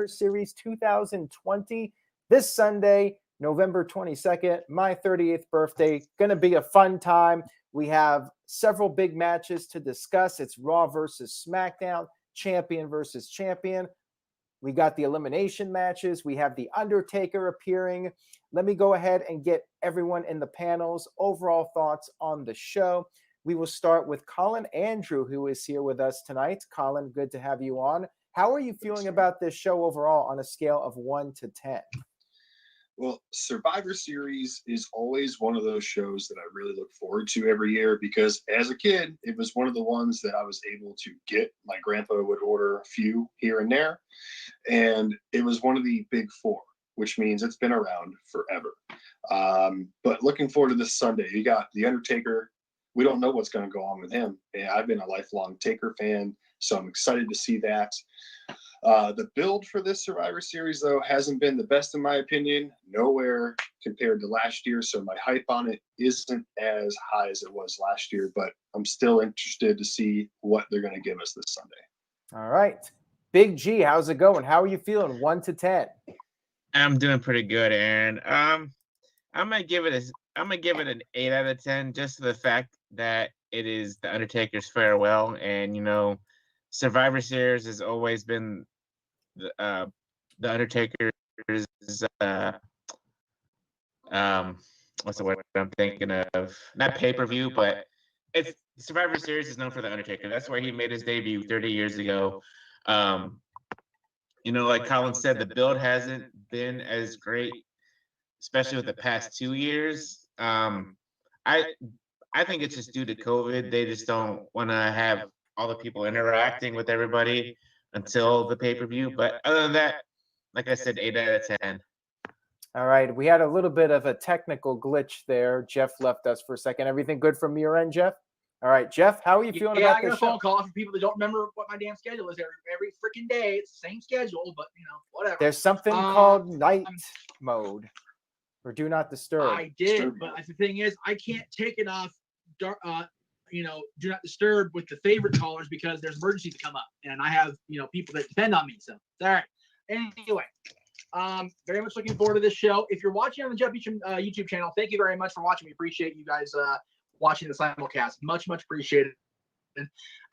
Survivor Series 2020 this Sunday, November 22nd, my 38th birthday. Going to be a fun time. We have several big matches to discuss. It's Raw versus SmackDown, champion versus champion. We got the elimination matches. We have The Undertaker appearing. Let me go ahead and get everyone in the panel's overall thoughts on the show. We will start with Colin Andrew, who is here with us tonight. Colin, good to have you on. How are you feeling about this show overall on a scale of 1 to 10? Well, Survivor Series is always one of those shows that I really look forward to every year because as a kid, it was one of the ones that I was able to get. My grandpa would order a few here and there, and it was one of the big four, which means it's been around forever. But looking forward to this Sunday, you got The Undertaker. We don't know what's going to go on with him. And I've been a lifelong Taker fan, so I'm excited to see that. The build for this Survivor Series, though, hasn't been the best in my opinion. Nowhere compared to last year, so my hype on it isn't as high as it was last year, but I'm still interested to see what they're going to give us this Sunday. All right. Big G, how's it going? How are you feeling, 1 to 10? I'm doing pretty good, Aaron. I'm gonna give it an 8 out of 10, just for the fact that it is The Undertaker's farewell, and Survivor Series has always been the Undertaker's what's the word I'm thinking of? Not pay-per-view, but it's Survivor Series is known for The Undertaker. That's where he made his debut 30 years ago. Like Colin said, the build hasn't been as great, especially with the past 2 years. I think it's just due to COVID. They just don't want to have all the people interacting with everybody until the pay-per-view. But other than that, like I said, 8 out of 10. All right. We had a little bit of a technical glitch there. Jeff left us for a second. Everything good from your end, Jeff? All right, Jeff, how are you feeling about this show? I got a phone call for people that don't remember what my damn schedule is every freaking day. It's the same schedule, but, whatever. There's something called night mode or do not disturb. I did, but the thing is, I can't take it off, do not disturb with the favorite callers because there's emergencies that come up. And I have, people that depend on me. So, all right. Anyway, very much looking forward to this show. If you're watching on the Jeff Beecham YouTube channel, thank you very much for watching. We appreciate you guys watching the simulcast. Much appreciated.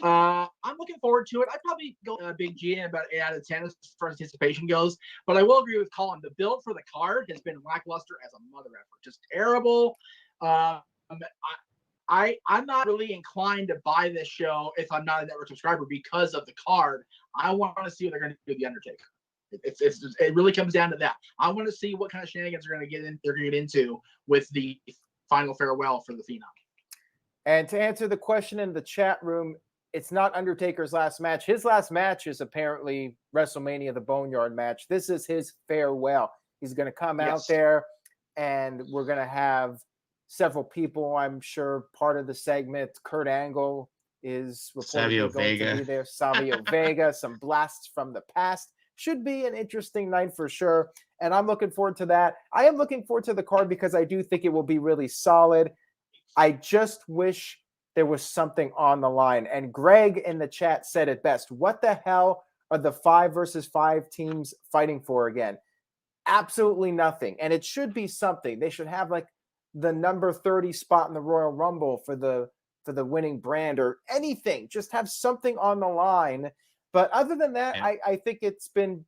I'm looking forward to it. I'd probably go Big G in about 8 out of 10 as far as anticipation goes. But I will agree with Colin. The build for the card has been lackluster as a mother effer. Just terrible. I'm not really inclined to buy this show if I'm not a network subscriber because of the card. I want to see what they're going to do with The Undertaker. It really comes down to that. I want to see what kind of shenanigans they're going to get into with the final farewell for the Phenom. And to answer the question in the chat room, it's not Undertaker's last match. His last match is apparently WrestleMania, the Boneyard match. This is his farewell. He's going to come out there, and we're going to have several people, I'm sure, part of the segment. Kurt Angle is reportedly going to be there. Savio Vega, some blasts from the past. Should be an interesting night for sure, and I'm looking forward to that. I am looking forward to the card because I do think it will be really solid. I just wish there was something on the line. And Greg in the chat said it best. What the hell are the 5 versus 5 teams fighting for again? Absolutely nothing. And it should be something. They should have like the number 30 spot in the Royal Rumble for the winning brand or anything. Just have something on the line. But other than that, yeah. I think it's been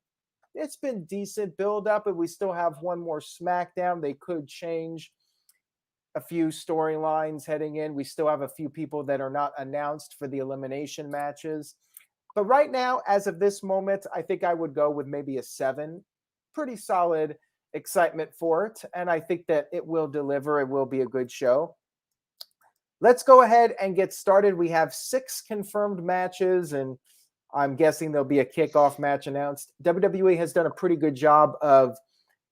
decent build up, and we still have one more SmackDown. They could change a few storylines heading in. We still have a few people that are not announced for the elimination matches. But right now, as of this moment, I think I would go with maybe a 7. Pretty solid excitement for it. And I think that it will deliver. It will be a good show. Let's go ahead and get started. We have 6 confirmed matches, and I'm guessing there'll be a kickoff match announced. WWE has done a pretty good job of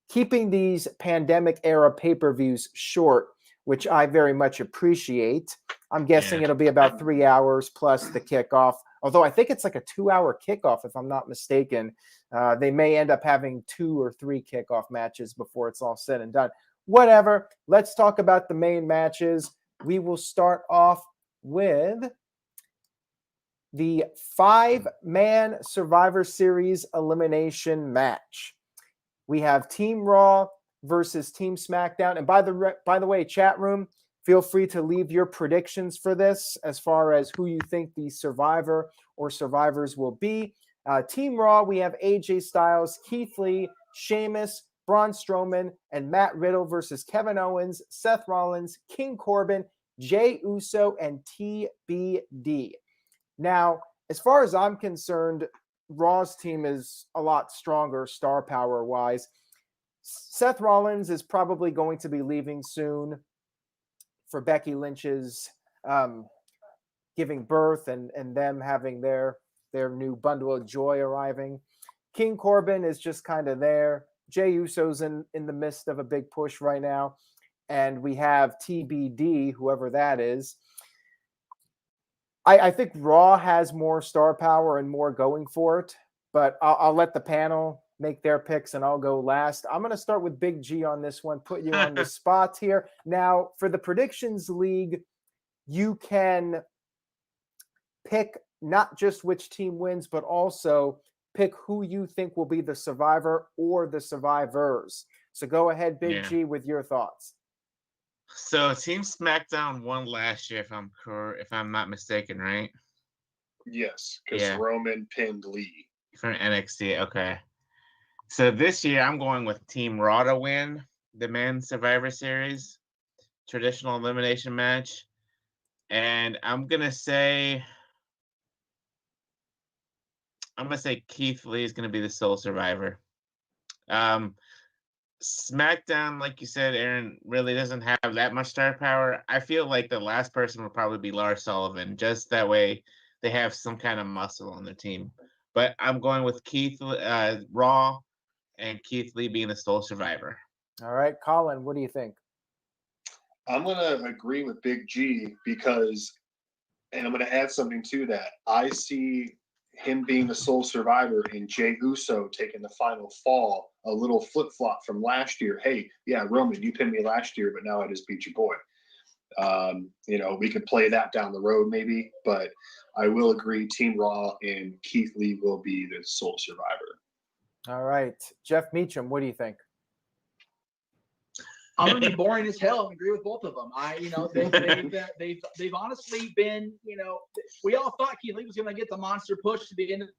keeping these pandemic era pay-per-views short, which I very much appreciate. I'm guessing it'll be about 3 hours plus the kickoff. Although I think it's like a 2-hour kickoff, if I'm not mistaken. They may end up having 2 or 3 kickoff matches before it's all said and done. Whatever. Let's talk about the main matches. We will start off with the 5-man Survivor Series elimination match. We have Team Raw versus Team SmackDown. And by the way, chat room, feel free to leave your predictions for this as far as who you think the survivor or survivors will be. Team Raw, we have AJ Styles, Keith Lee, Sheamus, Braun Strowman, and Matt Riddle versus Kevin Owens, Seth Rollins, King Corbin, Jey Uso, and TBD. Now, as far as I'm concerned, Raw's team is a lot stronger star power wise. Seth Rollins is probably going to be leaving soon for Becky Lynch's giving birth and them having their new bundle of joy arriving. King Corbin is just kind of there. Jey Uso's in the midst of a big push right now. And we have TBD, whoever that is. I think Raw has more star power and more going for it, but I'll let the panel make their picks and I'll go last. I'm going to start with Big G on this one, put you on the spot here. Now, for the Predictions League, you can pick not just which team wins, but also pick who you think will be the survivor or the survivors. So go ahead, Big G, with your thoughts. So Team SmackDown won last year, if I'm not mistaken, right? Yes, because Roman pinned Lee from NXT. Okay. So this year I'm going with Team Raw to win the Men's Survivor Series traditional elimination match, and I'm gonna say Keith Lee is gonna be the sole survivor. SmackDown, like you said, Aaron, really doesn't have that much star power. I feel like the last person will probably be Lars Sullivan, just that way they have some kind of muscle on their team. But I'm going with Raw and Keith Lee being the sole survivor. All right, Colin, what do you think? I'm going to agree with Big G because, and I'm going to add something to that. I see him being the sole survivor and Jey Uso taking the final fall, a little flip-flop from last year. Hey, yeah, Roman, you pinned me last year, but now I just beat your boy. We could play that down the road maybe, but I will agree Team Raw and Keith Lee will be the sole survivor. All right. Jeff Meacham, what do you think? I'm gonna be boring as hell and agree with both of them. They've honestly been, we all thought Keith Lee was gonna get the monster push to the end of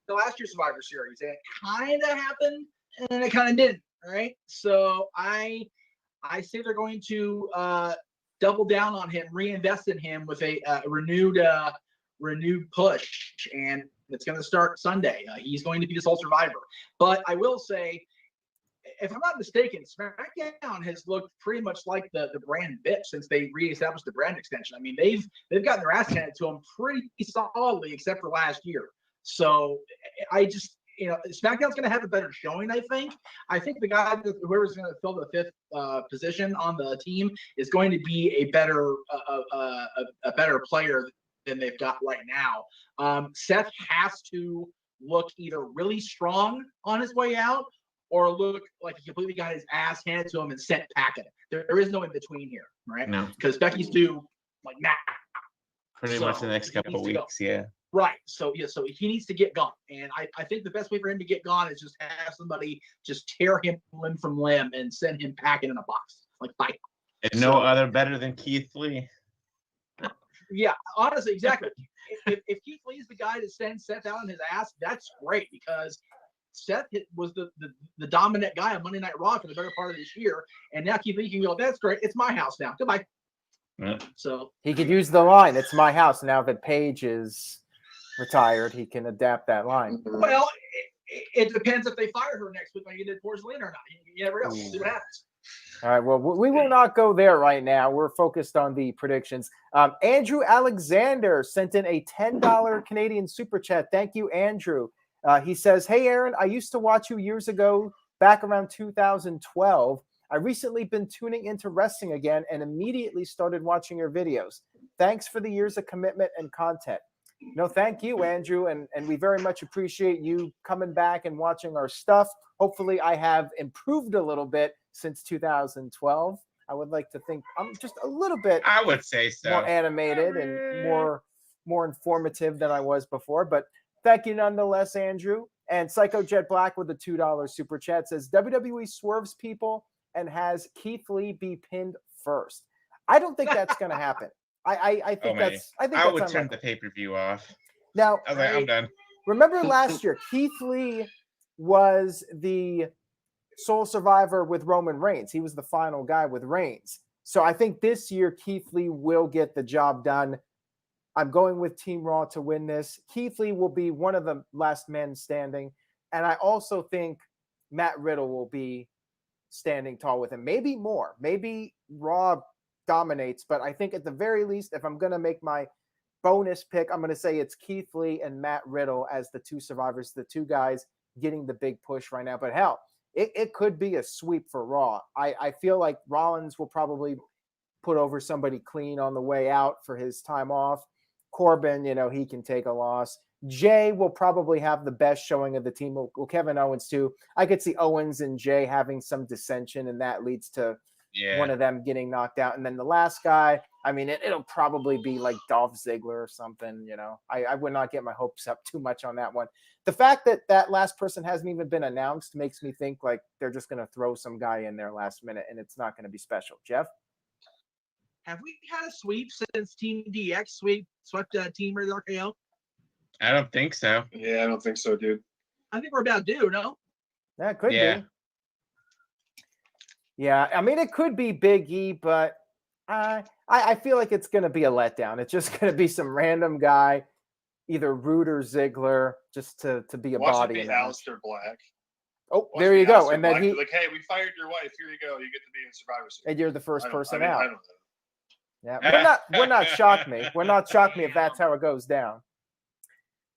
the last year's Survivor Series, and it kind of happened, and it kind of didn't. All right, so I say they're going to double down on him, reinvest in him with a renewed push, and it's going to start Sunday. He's going to be the sole survivor. But I will say, if I'm not mistaken, SmackDown has looked pretty much like the brand bitch since they reestablished the brand extension. I mean, they've gotten their ass handed to them pretty solidly, except for last year. So I just, SmackDown's going to have a better showing, I think. I think the guy, whoever's going to fill the fifth position on the team, is going to be a better player than they've got right now. Seth has to look either really strong on his way out or look like he completely got his ass handed to him and sent packing. There is no in between here, right? No, because Becky's due like now. Pretty much the next couple of weeks, yeah. Right. So he needs to get gone, and I think the best way for him to get gone is just have somebody just tear him limb from limb and send him packing in a box, like bye. And no other better than Keith Lee. Yeah, honestly, exactly. if Keith Lee is the guy to send Seth out on his ass, that's great because Seth was the dominant guy on Monday Night Raw for the better part of this year, and now Keith Lee can go, that's great. It's my house now. Goodbye. Yeah. So he could use the line, "It's my house." Now that Paige is retired, he can adapt that line. Well, it depends if they fire her next week like you did Porcelain or not. You never know. We'll see what happens. All right, well, we will not go there right now. We're focused on the predictions. Andrew Alexander sent in a $10 Canadian super chat. Thank you, Andrew. He says, "Hey, Aaron, I used to watch you years ago, back around 2012. I recently been tuning into wrestling again and immediately started watching your videos. Thanks for the years of commitment and content." No, thank you, Andrew, and we very much appreciate you coming back and watching our stuff. Hopefully, I have improved a little bit since 2012. I would like to think I'm just a little bit, I would say so, more animated and more more informative than I was before. But thank you nonetheless, Andrew. And Psycho Jet Black with a $2 super chat says WWE swerves people and has Keith Lee be pinned first. I don't think that's going to happen. I think man. I think I that's would turn unlikely. the pay-per-view off. Now, I was like, I'm done. remember last year, Keith Lee was the sole survivor with Roman Reigns. He was the final guy with Reigns. So I think this year Keith Lee will get the job done. I'm going with Team Raw to win this. Keith Lee will be one of the last men standing. And I also think Matt Riddle will be standing tall with him. Maybe more. Maybe Raw dominates. But I think at the very least, if I'm going to make my bonus pick, I'm going to say it's Keith Lee and Matt Riddle as the two survivors, the two guys getting the big push right now. But hell, it could be a sweep for Raw. I feel like Rollins will probably put over somebody clean on the way out for his time off. Corbin, he can take a loss. Jay will probably have the best showing of the team. Well, Kevin Owens too. I could see Owens and Jay having some dissension, and that leads to one of them getting knocked out. And then the last guy, I mean, it'll probably be like Dolph Ziggler or something. I would not get my hopes up too much on that one. The fact that that last person hasn't even been announced makes me think like they're just going to throw some guy in there last minute, and it's not going to be special. Jeff? Have we had a sweep since Team DX swept Team Regular RKO? I don't think so. Yeah, I don't think so, dude. I think we're about due, no? That could be. Yeah, I mean, it could be Big E, but I feel like it's going to be a letdown. It's just going to be some random guy, either Roode or Ziggler, just to be a Watch body. it be Aleister Black. Oh, there you go. And then Black, like, hey, we fired your wife. Here you go. You get to be in Survivor Series. And you're the first person out. I don't know. Yeah, would not shock me. Would not shock me if that's how it goes down.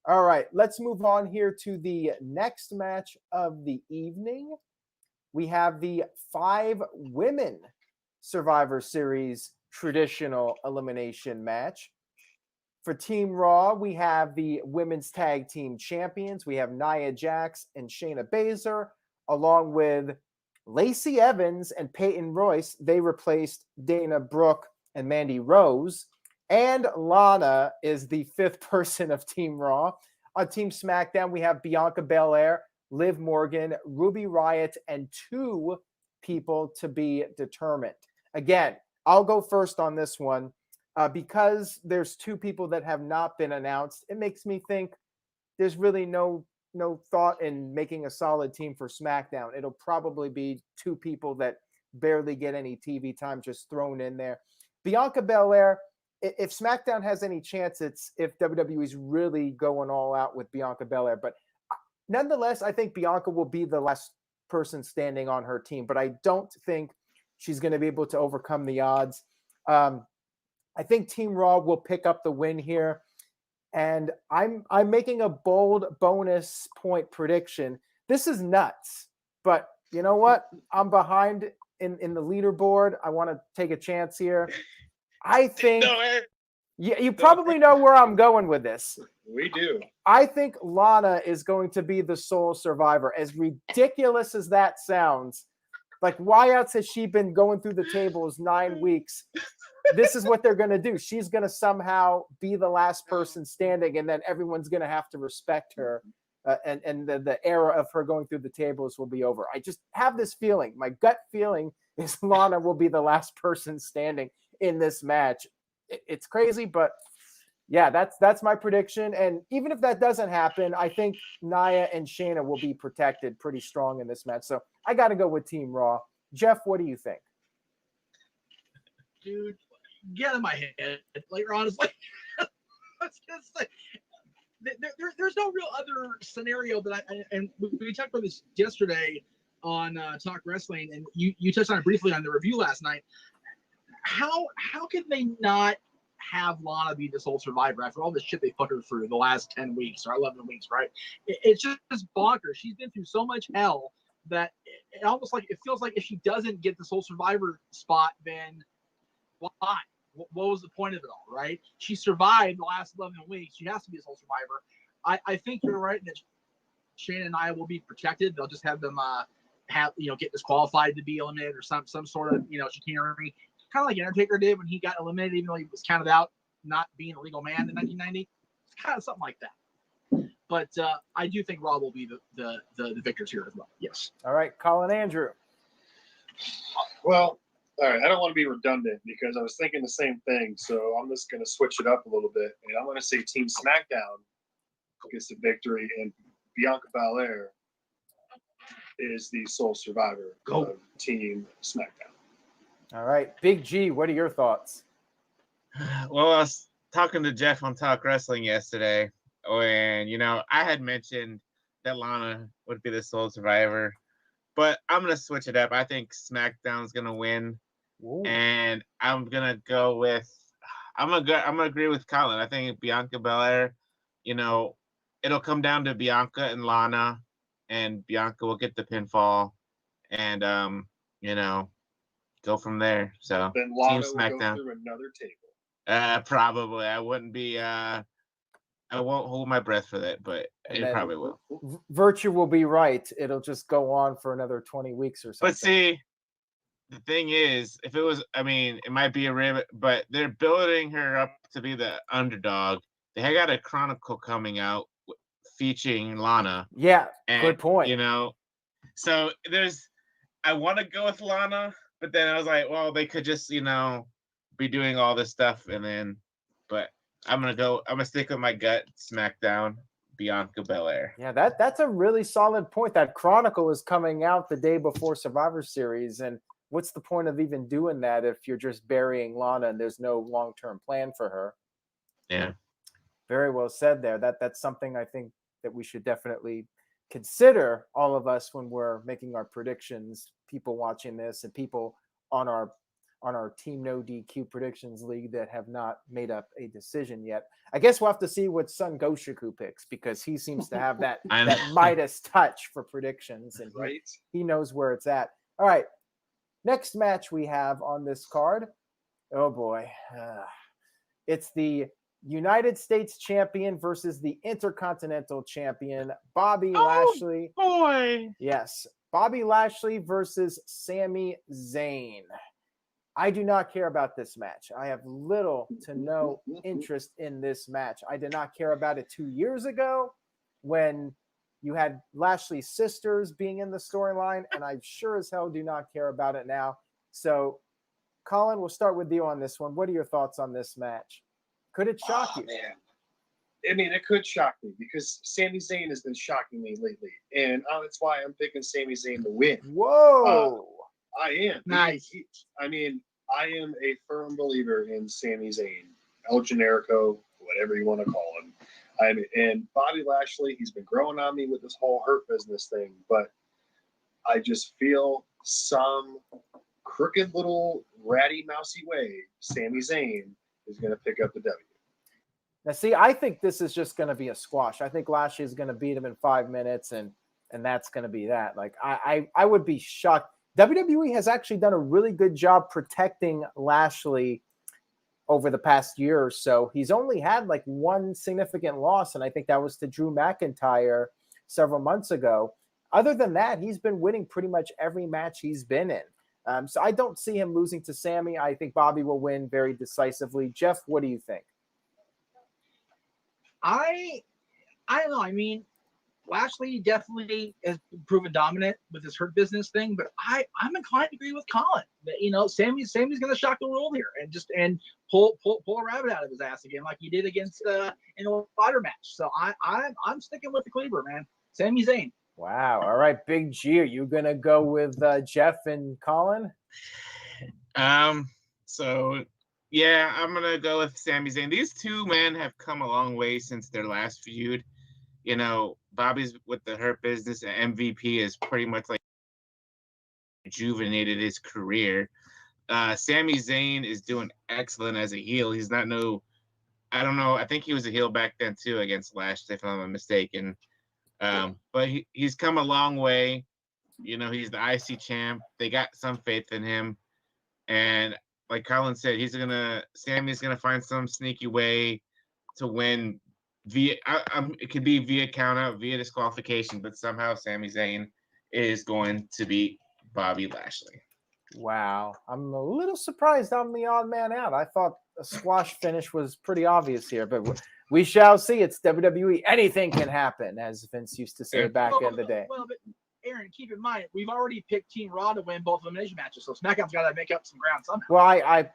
All right, let's move on here to the next match of the evening. We have the 5 women Survivor Series traditional elimination match. For Team Raw, we have the women's tag team champions. We have Nia Jax and Shayna Baszler, along with Lacey Evans and Peyton Royce. They replaced Dana Brooke and Mandy Rose. And Lana is the 5th person of Team Raw. On Team SmackDown, we have Bianca Belair, Liv Morgan, Ruby Riott, and 2 people to be determined. Again, I'll go first on this one. Because there's 2 people that have not been announced, it makes me think there's really no thought in making a solid team for SmackDown. It'll probably be 2 people that barely get any TV time just thrown in there. Bianca Belair, if SmackDown has any chance, it's if WWE's really going all out with Bianca Belair. But nonetheless, I think Bianca will be the last person standing on her team. But I don't think she's going to be able to overcome the odds. I think Team Raw will pick up the win here. And I'm making a bold bonus point prediction. This is nuts. But you know what? I'm behind in the leaderboard. I want to take a chance here. I think you probably know where I'm going with this. We do. I think Lana is going to be the sole survivor. As ridiculous as that sounds, like why else has she been going through the tables 9 weeks? This is what they're going to do. She's going to somehow be the last person standing, and then everyone's going to have to respect her. And the era of her going through the tables will be over. I just have this feeling. My gut feeling is Lana will be the last person standing in this match. It's crazy, but yeah, that's my prediction. And even if that doesn't happen, I think Nia and Shayna will be protected pretty strong in this match. So I got to go with Team Raw. Jeff, what do you think? Dude, get out of my head. Like, honestly, I was gonna say, there's no real other scenario that and we talked about this yesterday on Talk Wrestling, and you touched on it briefly on the review last night. How can they not have Lana be the sole survivor after all the shit they put her through the last 10 weeks or 11 weeks, right? It's just bonkers. She's been through so much hell that it almost like it feels like if she doesn't get the sole survivor spot, then why? What was the point of it all, right? She survived the last 11 weeks. She has to be a sole survivor. I think you're right that Shayna and I will be protected. They'll just have them get disqualified to be eliminated or some sort of chicanery, kind of like Undertaker did when he got eliminated, even though he was counted out not being a legal man in 1990. It's kind of something like that. But I do think Raw will be the victors here as well. Yes. All right, Colin Andrew. Well, all right. I don't want to be redundant because I was thinking the same thing. So I'm just going to switch it up a little bit. And I'm going to say Team SmackDown gets the victory, and Bianca Belair is the sole survivor of Team SmackDown. All right, Big G, what are your thoughts? Well, I was talking to Jeff on Talk Wrestling yesterday, and I had mentioned that Lana would be the sole survivor, but I'm gonna switch it up. I think SmackDown's gonna win, and I'm gonna agree with Colin. I think Bianca Belair, it'll come down to Bianca and Lana, and Bianca will get the pinfall, and go from there. So then Lana Team will SmackDown. go through another table. Probably. I wouldn't be. I won't hold my breath for that, but it probably will. Virtue will be right. It'll just go on for another 20 weeks or something. But see, the thing is, if it was, it might be a ribbit, but they're building her up to be the underdog. They got a Chronicle coming out featuring Lana. Yeah, and, good point. So I want to go with Lana, but then I was like, well, they could just, be doing all this stuff, but I'm gonna stick with my gut. SmackDown, Bianca Belair. Yeah, that's a really solid point. That Chronicle is coming out the day before Survivor Series, and what's the point of even doing that if you're just burying Lana and there's no long-term plan for her? Yeah, very well said there. That's something I think that we should definitely consider, all of us, when we're making our predictions. People watching this and people on our Team No DQ Predictions League that have not made up a decision yet. I guess we'll have to see what Sun Goshiku picks, because he seems to have that Midas touch for predictions, and he knows where it's at. All right, next match we have on this card. Oh boy, it's the United States Champion versus the Intercontinental Champion, Bobby Lashley. Boy, yes, Bobby Lashley versus Sami Zayn. I do not care about this match. I have little to no interest in this match. I did not care about it 2 years ago when you had Lashley's sisters being in the storyline, and I sure as hell do not care about it now. So, Colin, we'll start with you on this one. What are your thoughts on this match? Could it shock you? Man. It could shock me because Sami Zayn has been shocking me lately, and that's why I'm picking Sami Zayn to win. Whoa! I am. Nice. I am a firm believer in Sami Zayn, El Generico, whatever you want to call him. And Bobby Lashley, he's been growing on me with this whole Hurt Business thing, but I just feel some crooked little ratty mousy way Sami Zayn is going to pick up the W. Now, see, I think this is just going to be a squash. I think Lashley is going to beat him in 5 minutes, and that's going to be that. Like, I would be shocked. WWE has actually done a really good job protecting Lashley over the past year or so. He's only had like one significant loss, and I think that was to Drew McIntyre several months ago. Other than that, he's been winning pretty much every match he's been in. So I don't see him losing to Sami. I think Bobby will win very decisively. Jeff, what do you think? I don't know. Lashley definitely has proven dominant with his Hurt Business thing, but I'm inclined to agree with Colin that Sammy's going to shock the world here and pull a rabbit out of his ass again like he did against in a ladder match. So I'm sticking with the Cleaver, man. Sami Zayn. Wow. All right, Big G, are you gonna go with Jeff and Colin? So yeah, I'm gonna go with Sami Zayn. These two men have come a long way since their last feud. Bobby's with the Hurt Business, and MVP is pretty much like rejuvenated his career. Sami Zayn is doing excellent as a heel. He's not I don't know. I think he was a heel back then too against Lashley, if I'm not mistaken. But he's come a long way. He's the IC champ. They got some faith in him, and like Colin said, Sami's gonna find some sneaky way to win. It could be via count out, via disqualification, but somehow Sami Zayn is going to beat Bobby Lashley. Wow. I'm a little surprised I'm the odd man out. I thought a squash finish was pretty obvious here, but we shall see. It's WWE. Anything can happen, as Vince used to say back in the day. Well, but Aaron, keep in mind, we've already picked Team Raw to win both elimination matches, so SmackDown's got to make up some ground somehow. Well,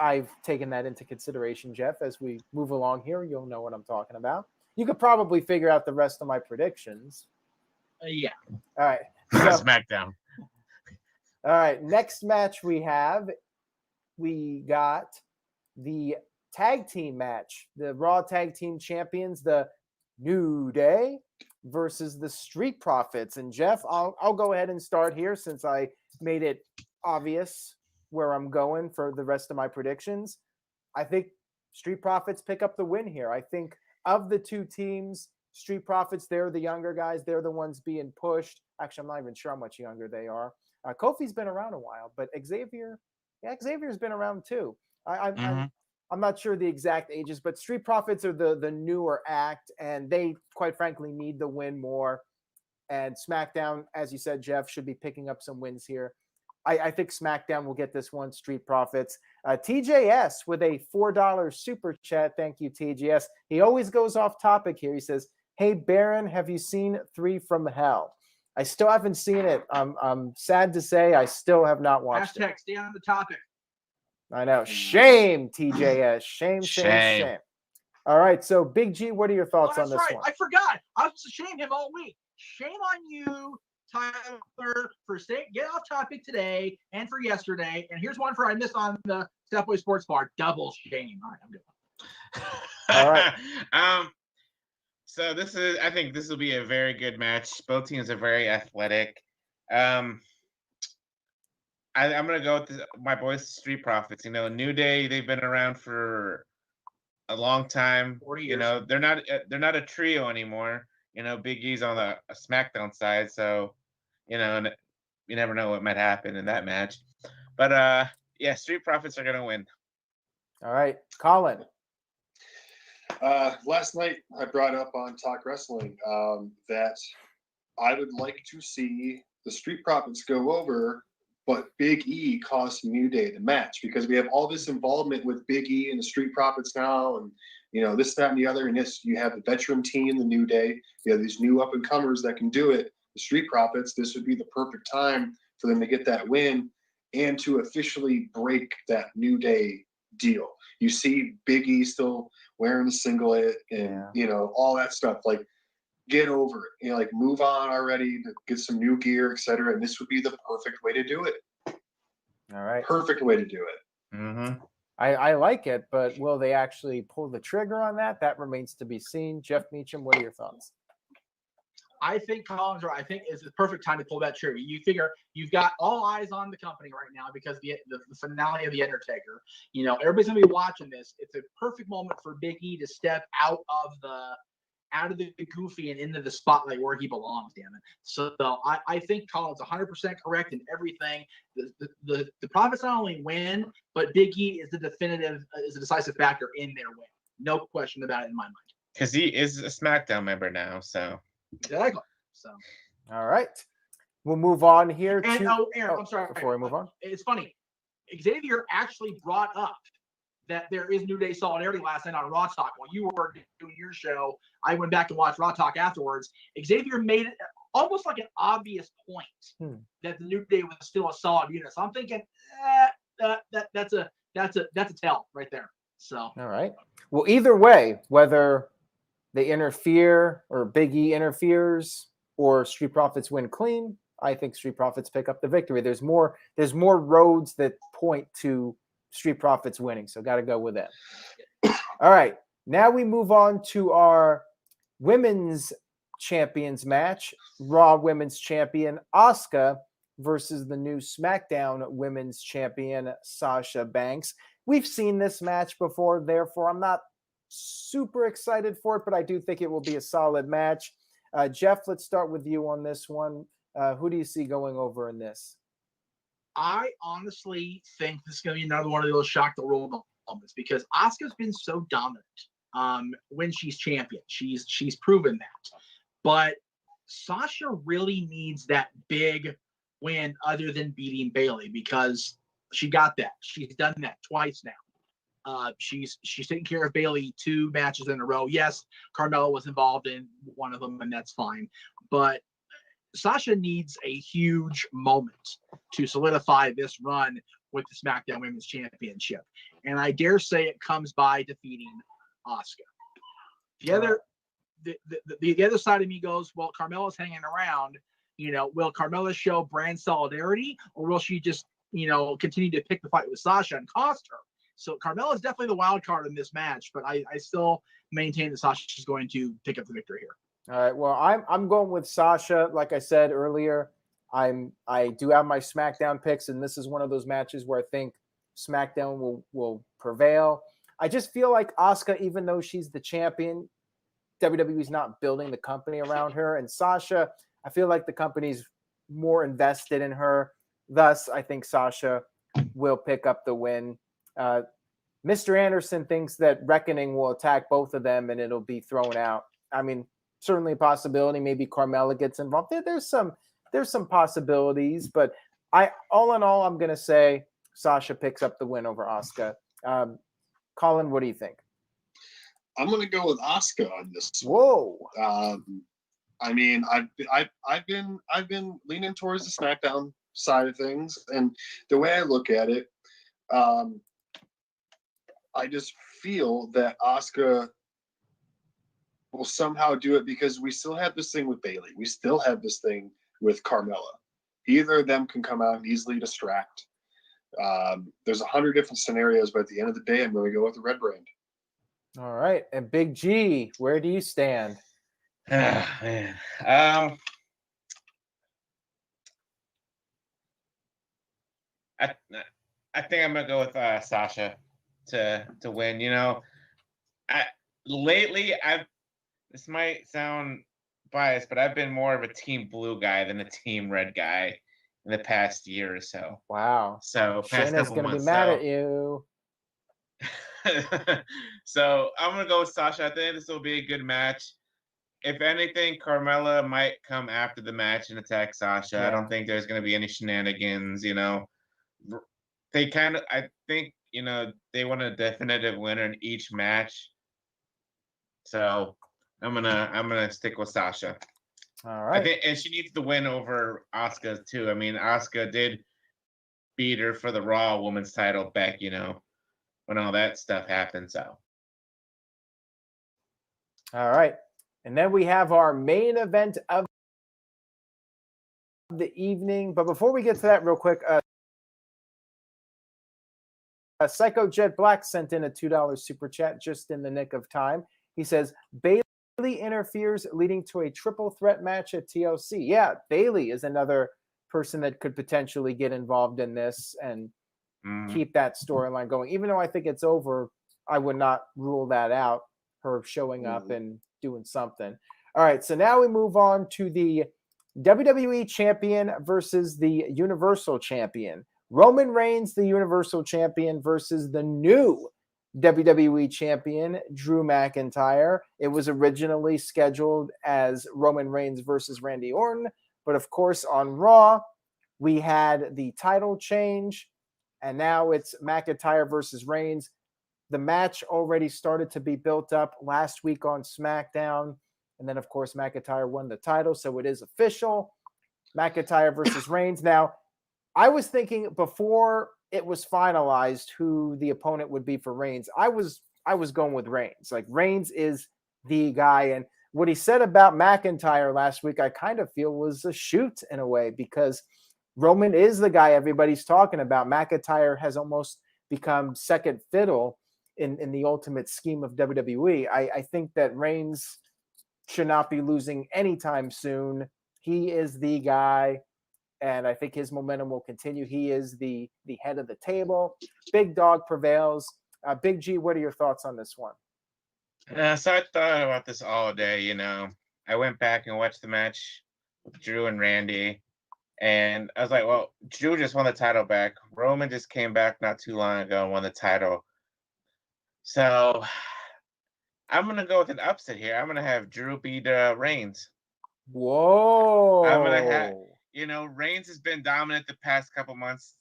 I've taken that into consideration, Jeff. As we move along here, you'll know what I'm talking about. You could probably figure out the rest of my predictions. Yeah. All right. SmackDown. All right. Next match we got the tag team match. The Raw Tag Team Champions, the New Day versus the Street Profits. And Jeff, I'll go ahead and start here since I made it obvious where I'm going for the rest of my predictions. I think Street Profits pick up the win here. I think of the two teams, Street Profits, they're the younger guys. They're the ones being pushed. Actually, I'm not even sure how much younger they are. Kofi's been around a while, but Xavier's been around too. I'm not sure the exact ages, but Street Profits are the newer act, and they, quite frankly, need the win more. And SmackDown, as you said, Jeff, should be picking up some wins here. I think SmackDown will get this one, Street Profits. TJS with a $4 super chat. Thank you, TJS. He always goes off topic here. He says, "Hey, Baron, have you seen 3 from Hell?" I still haven't seen it. I'm sad to say I still have not watched it. Stay on the topic. I know. Shame, TJS. Shame. All right. So, Big G, what are your thoughts on this one? I forgot. I was shame him all week. Shame on you, Tyler, for get off topic today and for yesterday. And here's one for I missed on the Stepway Sports Bar. Double shame. All right, I'm good. All right. So I think this will be a very good match. Both teams are very athletic. I'm gonna go with my boys, Street Profits. New Day, they've been around for a long time. 40 years. They're not a trio anymore. Big E's on a SmackDown side, so you never know what might happen in that match. But yeah, Street Profits are gonna win. All right, Colin. Last night I brought up on Talk Wrestling that I would like to see the Street Profits go over, but Big E cost New Day the match, because we have all this involvement with Big E and the Street Profits now, and this, that, and the other. And this, you have the veteran team, the New Day. You have these new up and comers that can do it. The Street Profits. This would be the perfect time for them to get that win and to officially break that New Day deal. You see Big E still wearing the singlet and all that stuff. Like, get over it. Like, move on already, to get some new gear, etc. And this would be the perfect way to do it. All right. Perfect way to do it. Mm-hmm. I like it, but will they actually pull the trigger on that? That remains to be seen. Jeff Meacham, what are your thoughts? I think Colin's right. I think it's the perfect time to pull that trigger. You figure you've got all eyes on the company right now because the finale of The Undertaker. Everybody's gonna be watching this. It's a perfect moment for Big E to step out of the goofy and into the spotlight where he belongs. Damn it! So I think Colin's 100% correct in everything. The Profits not only win, but Big E is a decisive factor in their win. No question about it in my mind. Because he is a SmackDown member now, so. Exactly. So. All right. We'll move on here. Aaron, I'm sorry. Before we move on. It's funny. Xavier actually brought up that there is New Day solidarity last night on Raw Talk. While you were doing your show, I went back and watched Raw Talk afterwards. Xavier made it almost like an obvious point that the New Day was still a solid unit. So I'm thinking that's a tell right there. So. All right. Well, either way, whether they interfere or Big E interferes or Street Profits win clean, I think Street Profits pick up the victory. There's more roads that point to Street Profits winning, so got to go with that. All right. Now we move on to our women's champions match. Raw Women's Champion Asuka versus the new SmackDown Women's Champion Sasha Banks. We've seen this match before, therefore I'm not super excited for it, but I do think it will be a solid match. Jeff, let's start with you on this one. Who do you see going over in this? I honestly think this is going to be another one of those shock the world moments because Asuka's been so dominant when she's champion. She's proven that. But Sasha really needs that big win other than beating Bayley because she got that. She's done that twice now. She's taken care of Bayley 2 matches in a row. Yes, Carmella was involved in one of them, and that's fine. But Sasha needs a huge moment to solidify this run with the SmackDown Women's Championship. And I dare say it comes by defeating Asuka. The other side of me goes, well, Carmella's hanging around. Will Carmella show brand solidarity, or will she just, continue to pick the fight with Sasha and cost her? So Carmella is definitely the wild card in this match, but I still maintain that Sasha is going to pick up the victory here. All right. Well, I'm going with Sasha. Like I said earlier, I do have my SmackDown picks, and this is one of those matches where I think SmackDown will prevail. I just feel like Asuka, even though she's the champion, WWE's not building the company around her. And Sasha, I feel like the company's more invested in her. Thus, I think Sasha will pick up the win. Mr. Anderson thinks that Reckoning will attack both of them and it'll be thrown out. I mean, certainly a possibility. Maybe Carmella gets involved. There's some possibilities, but all in all, I'm gonna say Sasha picks up the win over Asuka. Colin, what do you think? I'm gonna go with Asuka on this Whoa. I mean, I've been leaning towards the SmackDown side of things, and the way I look at it, I just feel that Asuka will somehow do it because we still have this thing with Bayley. We still have this thing with Carmella. Either of them can come out and easily distract. There's 100 different scenarios, but at the end of the day, I'm going to go with the red brand. All right. And Big G, where do you stand? Oh, man. I think I'm gonna go with Sasha to win. Lately this might sound biased, but I've been more of a Team Blue guy than a Team Red guy in the past year or so. Wow. So past Shayna's couple gonna months, be mad at you. So I'm gonna go with Sasha. I think this will be a good match. If anything, Carmella might come after the match and attack Sasha. Yeah. I don't think there's gonna be any shenanigans. They I think, they want a definitive winner in each match. So I'm gonna stick with Sasha. All right. I think, and she needs the win over Asuka too. I mean, Asuka did beat her for the Raw Women's title back, when all that stuff happened. So. All right. And then we have our main event of the evening. But before we get to that real quick, Psycho Jet Black sent in a $2 super chat just in the nick of time. He says, Bayley interferes, leading to a triple threat match at TLC. Yeah, Bayley is another person that could potentially get involved in this and keep that storyline going. Even though I think it's over, I would not rule that out, her showing up and doing something. All right, so now we move on to the WWE Champion versus the Universal Champion. Roman Reigns, the Universal Champion, versus the new WWE Champion, Drew McIntyre. It was originally scheduled as Roman Reigns versus Randy Orton, but of course on Raw, we had the title change, and now it's McIntyre versus Reigns. The match already started to be built up last week on SmackDown, and then, of course, McIntyre won the title, so it is official. McIntyre versus Reigns. Now, I was thinking before it was finalized who the opponent would be for Reigns. I was going with Reigns. Like, Reigns is the guy, and what he said about McIntyre last week, I kind of feel was a shoot in a way, because Roman is the guy everybody's talking about. McIntyre has almost become second fiddle in the ultimate scheme of WWE. I think that Reigns should not be losing anytime soon. He is the guy, and I think his momentum will continue. He is the head of the table. Big dog prevails. Big G, what are your thoughts on this one? So I thought about this all day. I went back and watched the match with Drew and Randy, and I was like, well, Drew just won the title back. Roman just came back not too long ago and won the title. So I'm going to go with an upset here. I'm going to have Drew beat Reigns. Whoa. I'm going to have, Reigns has been dominant the past couple months,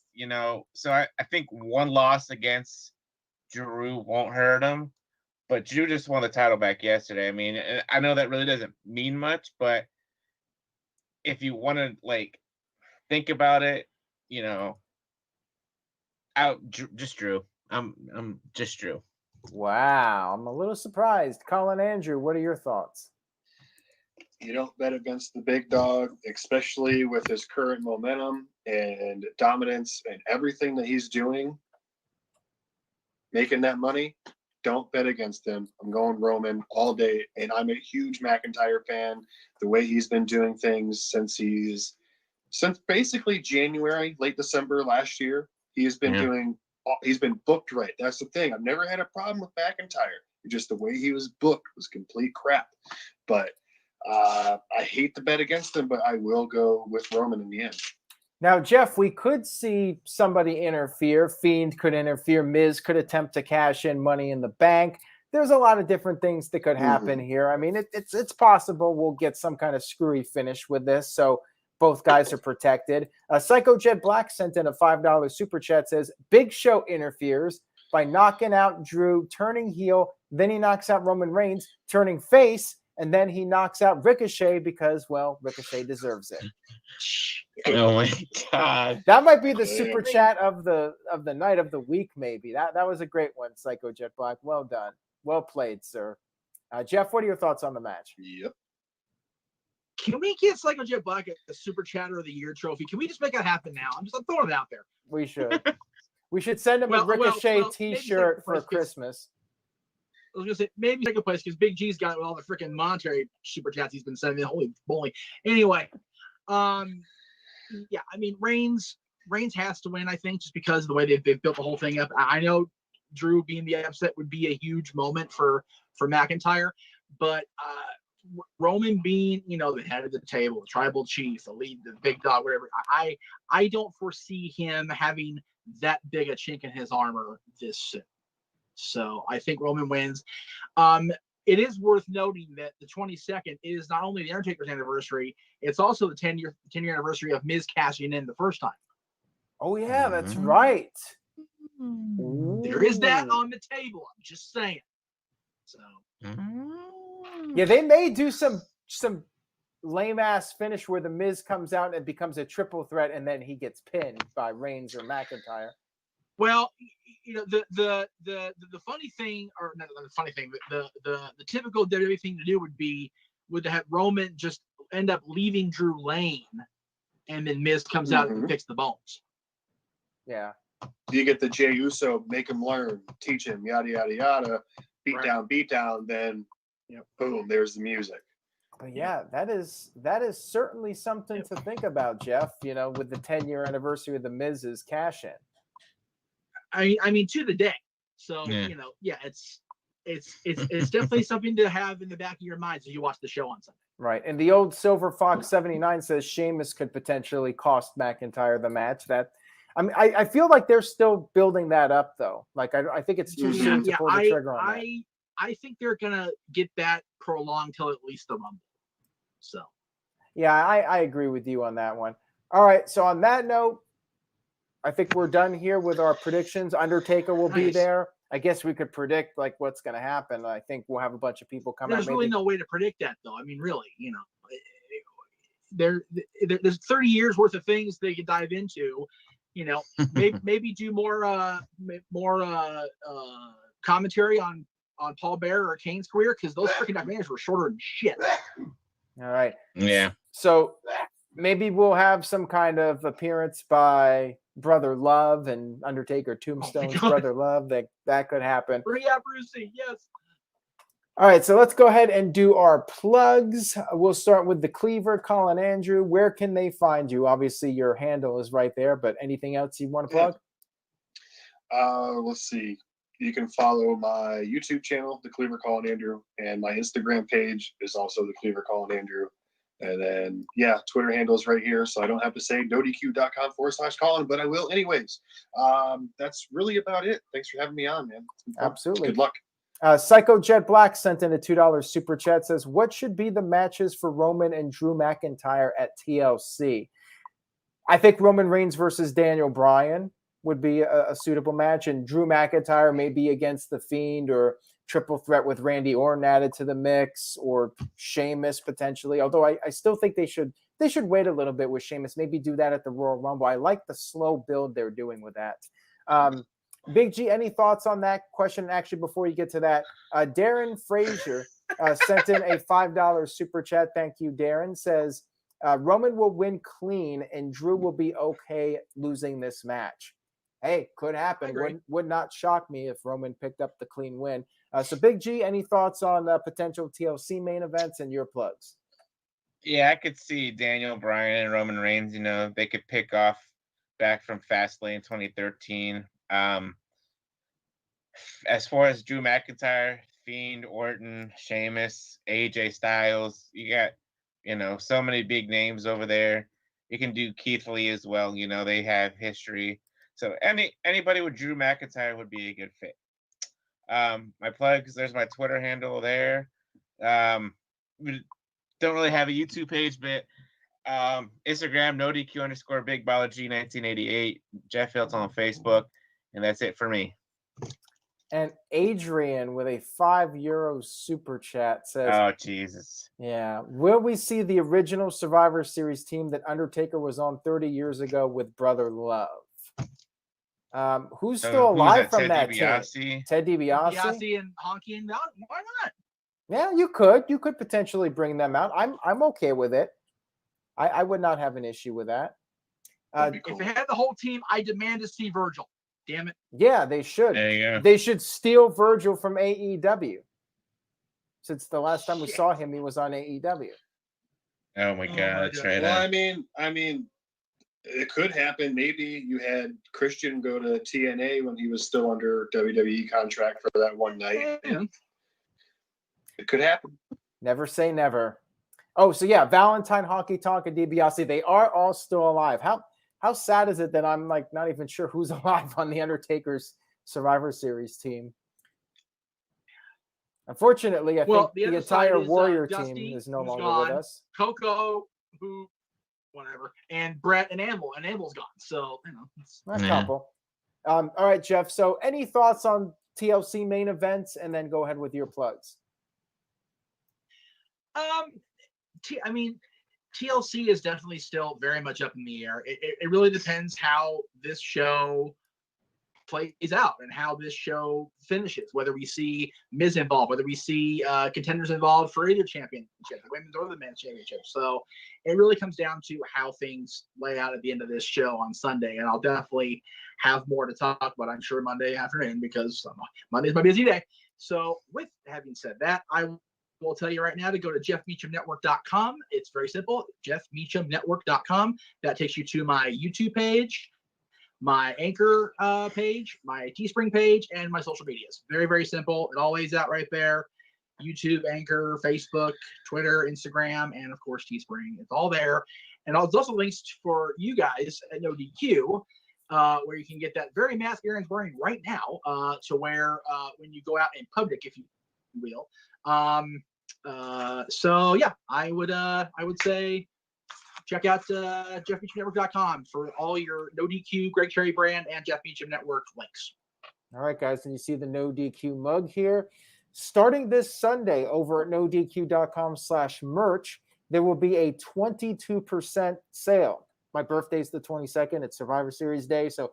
so I think one loss against Drew won't hurt him, but Drew just won the title back yesterday. I mean, I know that really doesn't mean much, but if you want to like think about it, you know, just Drew. I'm just Drew. Wow, I'm a little surprised. Colin Andrew, what are your thoughts? You don't bet against the big dog, especially with his current momentum and dominance and everything that he's doing, making that money. Don't bet against him. I'm going Roman all day, and I'm a huge McIntyre fan. The way he's been doing things since basically January, late December last year, he has been doing. He's been booked right. That's the thing. I've never had a problem with McIntyre. Just the way he was booked was complete crap. But I hate to bet against him, but I will go with Roman in the end. Now, Jeff, we could see somebody interfere. Fiend could interfere. Miz could attempt to cash in Money in the Bank. There's a lot of different things that could happen here. I mean, it's possible we'll get some kind of screwy finish with this. So both guys are protected. Psycho Jet Black sent in a $5 super chat, says, Big Show interferes by knocking out Drew, turning heel. Then he knocks out Roman Reigns, turning face. And then he knocks out Ricochet because, well, Ricochet deserves it. Oh my God. That might be the super chat of the night of the week, maybe. That was a great one, Psycho Jet Black. Well done. Well played, sir. Jeff, what are your thoughts on the match? Yep. Can we get Psycho Jet Black a Super Chatter of the Year trophy? Can we just make that happen now? I'm throwing it out there. We should. We should send him a Ricochet T-shirt for Christmas. I was gonna say maybe second place because Big G's got it with all the freaking monetary super chats he's been sending. Holy moly! Anyway, yeah, I mean Reigns has to win. I think just because of the way they've built the whole thing up. I know Drew being the upset would be a huge moment for McIntyre, but Roman being the head of the table, the tribal chief, the lead, the big dog, whatever. I don't foresee him having that big a chink in his armor this soon. So I think Roman wins. It is worth noting that the 22nd is not only the Undertaker's anniversary, it's also the 10-year anniversary of Miz cashing in the first time. Oh yeah, that's right. There is that on the table. I'm just saying. So yeah, they may do some lame ass finish where the Miz comes out and becomes a triple threat, and then he gets pinned by Reigns or McIntyre. Well, the funny thing, or not the funny thing, but the typical WWE thing to do would have Roman just end up leaving Drew Lane, and then Miz comes out and fix the bones. Yeah. You get the Jey Uso, make him learn, teach him, yada yada yada, beat down, then boom, there's the music. But yeah, that is certainly something to think about, Jeff. With the 10-year anniversary of the Miz's cash in. I mean, to the day. So it's definitely something to have in the back of your mind as you watch the show on Sunday. Right, and the old Silver Fox 79 says Sheamus could potentially cost McIntyre the match. I feel like they're still building that up though. Like I think it's too soon to pull the trigger on that. I think they're gonna get that prolonged till at least the Rumble. So yeah, I agree with you on that one. All right, so on that note, I think we're done here with our predictions. Undertaker will be there. I guess we could predict like what's going to happen. I think we'll have a bunch of people come out. There's really no way to predict that, though. I mean, really, there's 30 years worth of things they could dive into. Maybe do more commentary on Paul Bearer or Kane's career because those freaking documentaries were shorter than shit. All right. Yeah. So maybe we'll have some kind of appearance by Brother Love and Undertaker Tombstone's Brother Love. That could happen. Yeah, Brucey, yes. All right, so let's go ahead and do our plugs. We'll start with the Cleaver, Colin Andrew. Where can they find you? Obviously, your handle is right there, but anything else you want to plug? Let's see. You can follow my YouTube channel, The Cleaver Colin Andrew, and my Instagram page is also The Cleaver Colin Andrew. And then, Twitter handle is right here, so I don't have to say dodq.com/Colin, but I will anyways. That's really about it. Thanks for having me on, man. Absolutely. Good luck. Psycho Jet Black sent in a $2 super chat, says, what should be the matches for Roman and Drew McIntyre at TLC? I think Roman Reigns versus Daniel Bryan. would be a suitable match, and Drew McIntyre may be against The Fiend, or triple threat with Randy Orton added to the mix, or Sheamus potentially. Although I still think they should wait a little bit with Sheamus. Maybe do that at the Royal Rumble. I like the slow build they're doing with that. Big G, any thoughts on that question? Actually, before you get to that, Darren Frazier sent in a $5 super chat. Thank you, Darren. Says Roman will win clean and Drew will be okay losing this match. Hey, could happen. Would not shock me if Roman picked up the clean win. So, Big G, any thoughts on potential TLC main events and your plugs? Yeah, I could see Daniel Bryan and Roman Reigns. They could pick off back from Fastlane 2013. As far as Drew McIntyre, Fiend, Orton, Sheamus, AJ Styles, you got, so many big names over there. You can do Keith Lee as well. They have history. So anybody with Drew McIntyre would be a good fit. My plugs, there's my Twitter handle there. We don't really have a YouTube page, but Instagram, NoDQ_BigBallaG1988. Jeff Hilton on Facebook, and that's it for me. And Adrian with a €5 super chat says, "Oh Jesus, yeah, will we see the original Survivor Series team that Undertaker was on 30 years ago with Brother Love?" Who's still alive from that team? Ted DiBiase? DiBiase and Honky and Don. Why not? Yeah, you could potentially bring them out. I'm okay with it. I would not have an issue with that. Cool. If they had the whole team, I demand to see Virgil. Damn it. Yeah, they should. There you go. They should steal Virgil from AEW. Since the last time we saw him, he was on AEW. Oh my God, that's right. Well, I mean, it could happen. Maybe you had Christian go to TNA when he was still under WWE contract for that one night. Yeah. It could happen. Never say never. Oh, so yeah, Valentine, Honky Tonk, and DiBiase, they are all still alive. How sad is it that I'm not even sure who's alive on the Undertaker's Survivor Series team? Unfortunately, I think the entire Warrior team is no longer with us. Coco, whatever, and Brett and Amble, and Amble's gone. So a couple. All right, Jeff. So, any thoughts on TLC main events, and then go ahead with your plugs. TLC is definitely still very much up in the air. It really depends how this show plays out and how this show finishes, whether we see Miz involved, whether we see contenders involved for either championship, the women's or the men's championship. So it really comes down to how things lay out at the end of this show on Sunday. And I'll definitely have more to talk about, I'm sure, Monday afternoon, because Monday's my busy day. So with having said that, I will tell you right now to go to jeffmeachamnetwork.com. It's very simple, jeffmeachamnetwork.com. That takes you to my YouTube page, my Anchor page, my Teespring page, and my social medias. Very, very simple. It all lays out right there. YouTube, Anchor, Facebook, Twitter, Instagram, and of course Teespring. It's all there. And there's also links for you guys at No DQ, where you can get that very mask Aaron's wearing right now to wear when you go out in public, if you will. So yeah, I would say check out jeffmeachamnetwork.com for all your No DQ, Greg Cherry brand, and Jeff Meacham Network links. All right, guys, and you see the No DQ mug here. Starting this Sunday over at nodq.com/merch, there will be a 22% sale. My birthday's the 22nd. It's Survivor Series Day, so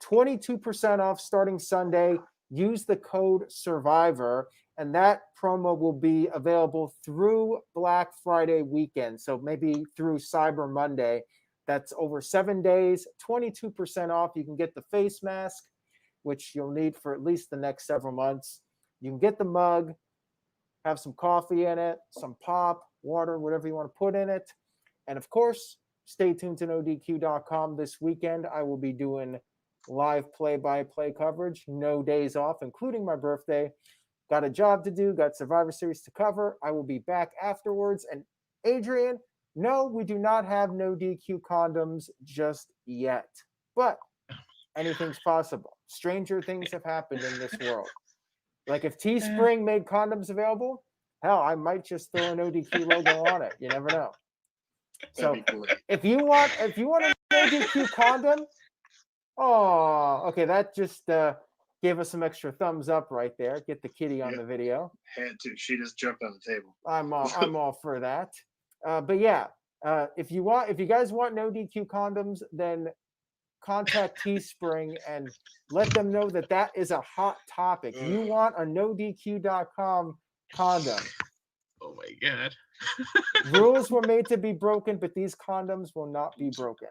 22% off starting Sunday. Use the code SURVIVOR, and that promo will be available through Black Friday weekend, so maybe through Cyber Monday. That's over 7 days, 22% off. You can get the face mask, which you'll need for at least the next several months. You can get the mug, have some coffee in it, some pop, water, whatever you want to put in it. And of course, stay tuned to NoDQ.com this weekend. I will be doing live play-by-play coverage, no days off, including my birthday. Got a job to do, got Survivor Series to cover. I will be back afterwards. And Adrian, no, we do not have No DQ condoms just yet. But anything's possible. Stranger things have happened in this world. Like if Teespring made condoms available, hell, I might just throw a No DQ logo on it. You never know. So if you want a No DQ condom, Oh, okay. That just gave us some extra thumbs up right there. Get the kitty on Yeah. the video. Had to. She just jumped on the table. I'm all for that. But yeah, if you guys want no DQ condoms, then contact Teespring and let them know that that is a hot topic. You want a nodq.com condom. Oh my god. Rules were made to be broken, but these condoms will not be broken.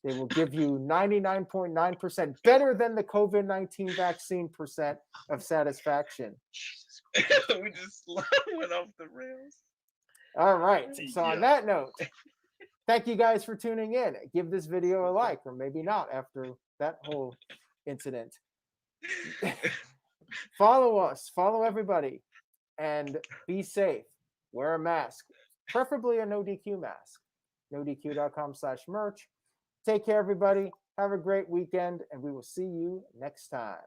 They will give you 99.9% better than the COVID-19 vaccine percent of satisfaction. We just went off the rails. All right. So on Yeah. that note, thank you guys for tuning in. Give this video a like, or maybe not after that whole incident. Follow us, follow everybody, and be safe. Wear a mask, preferably a no DQ mask. NoDQ.com/merch. Take care, everybody. Have a great weekend, and we will see you next time.